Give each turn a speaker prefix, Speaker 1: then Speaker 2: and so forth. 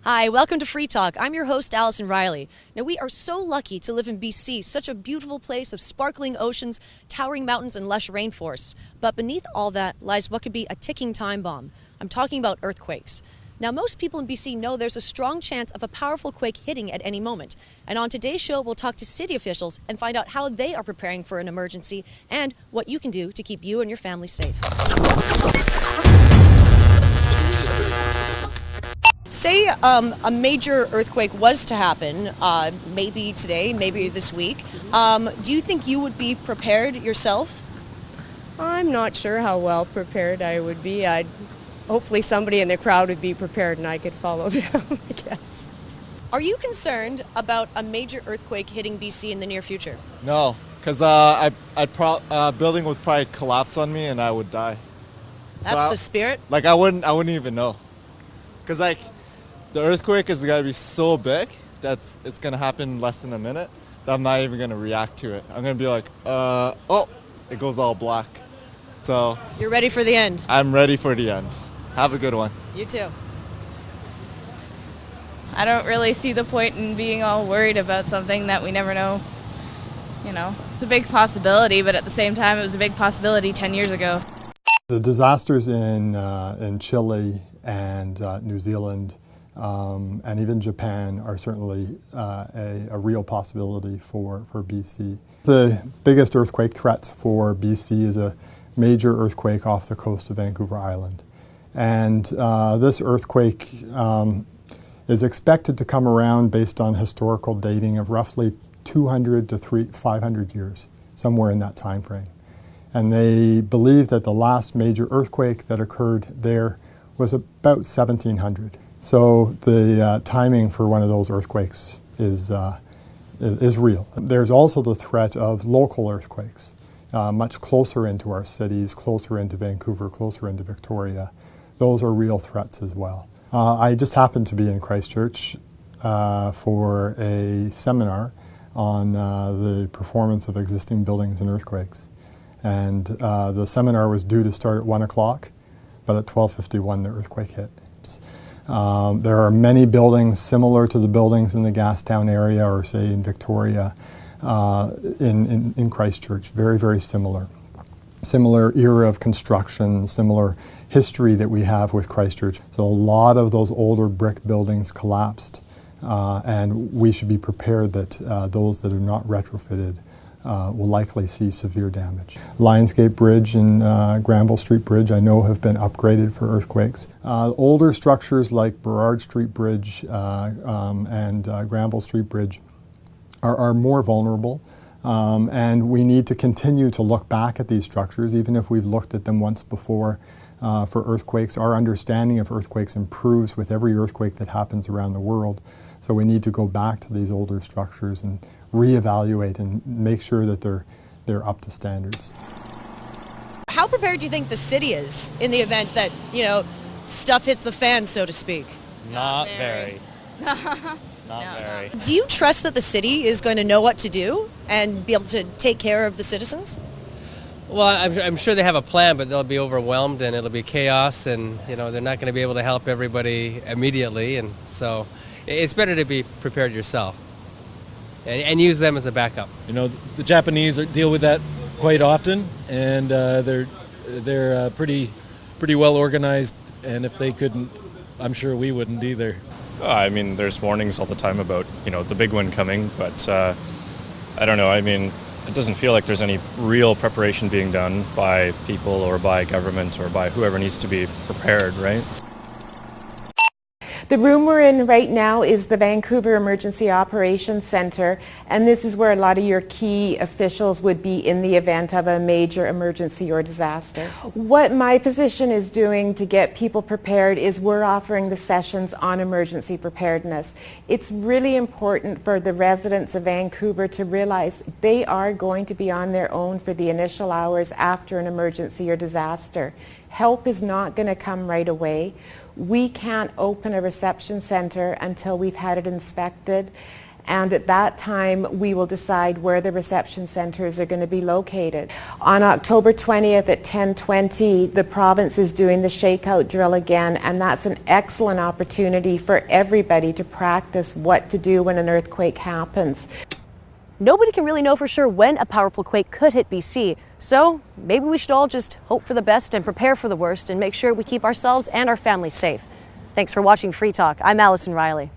Speaker 1: Hi, welcome to Free Talk. I'm your host, Allison Riley. Now, we are so lucky to live in BC, such a beautiful place of sparkling oceans, towering mountains, and lush rainforests. But beneath all that lies what could be a ticking time bomb. I'm talking about earthquakes. Now, most people in BC know there's a strong chance of a powerful quake hitting at any moment. And on today's show, we'll talk to city officials and find out how they are preparing for an emergency and what you can do to keep you and your family safe. Say a major earthquake was to happen, maybe today, maybe this week. Do you think you would be prepared yourself?
Speaker 2: I'm not sure how well prepared I would be. Hopefully somebody in the crowd would be prepared and I could follow them, I guess.
Speaker 1: Are you concerned about a major earthquake hitting BC in the near future?
Speaker 3: No, because building would probably collapse on me and I would die.
Speaker 1: That's the spirit?
Speaker 3: I wouldn't even know. Because the earthquake is going to be so big that it's going to happen in less than a minute that I'm not even going to react to it. I'm going to be like, oh, it goes all black. So
Speaker 1: you're ready for the end?
Speaker 3: I'm ready for the end. Have a good one.
Speaker 1: You too.
Speaker 4: I don't really see the point in being all worried about something that we never know. You know, it's a big possibility, but at the same time, it was a big possibility 10 years ago.
Speaker 5: The disasters in Chile and New Zealand and even Japan are certainly a real possibility for BC. The biggest earthquake threats for BC is a major earthquake off the coast of Vancouver Island. And this earthquake is expected to come around based on historical dating of roughly 200 to 500 years, somewhere in that time frame. And they believe that the last major earthquake that occurred there was about 1700. So the timing for one of those earthquakes is real. There's also the threat of local earthquakes, much closer into our cities, closer into Vancouver, closer into Victoria. Those are real threats as well. I just happened to be in Christchurch for a seminar on the performance of existing buildings in earthquakes. And the seminar was due to start at 1 o'clock, but at 12:51 the earthquake hit. There are many buildings similar to the buildings in the Gastown area or say in Victoria in Christchurch, very, very similar. Similar era of construction, similar history that we have with Christchurch. So a lot of those older brick buildings collapsed and we should be prepared that those that are not retrofitted will likely see severe damage. Lionsgate Bridge and Granville Street Bridge I know have been upgraded for earthquakes. Older structures like Burrard Street Bridge and Granville Street Bridge are more vulnerable. And we need to continue to look back at these structures, even if we've looked at them once before for earthquakes. Our understanding of earthquakes improves with every earthquake that happens around the world. So we need to go back to these older structures and reevaluate and make sure that they're up to standards.
Speaker 1: How prepared do you think the city is in the event that, stuff hits the fan, so to speak?
Speaker 6: Not very. Not very.
Speaker 1: Do you trust that the city is going to know what to do and be able to take care of the citizens?
Speaker 6: Well, I'm sure they have a plan, but they'll be overwhelmed and it'll be chaos and, they're not going to be able to help everybody immediately. And so it's better to be prepared yourself and use them as a backup.
Speaker 7: The Japanese deal with that quite often and they're pretty well organized, and if they couldn't, I'm sure we wouldn't either.
Speaker 8: There's warnings all the time about, the big one coming, but I don't know. It doesn't feel like there's any real preparation being done by people or by government or by whoever needs to be prepared, right?
Speaker 9: The room we're in right now is the Vancouver Emergency Operations Center, and this is where a lot of your key officials would be in the event of a major emergency or disaster. What my position is doing to get people prepared is we're offering the sessions on emergency preparedness. It's really important for the residents of Vancouver to realize they are going to be on their own for the initial hours after an emergency or disaster. Help is not going to come right away. We can't open a reception center until we've had it inspected. And at that time, we will decide where the reception centres are going to be located. On October 20th at 10:20, the province is doing the shakeout drill again, and that's an excellent opportunity for everybody to practice what to do when an earthquake happens.
Speaker 1: Nobody can really know for sure when a powerful quake could hit BC, so maybe we should all just hope for the best and prepare for the worst and make sure we keep ourselves and our families safe. Thanks for watching Free Talk. I'm Allison Riley.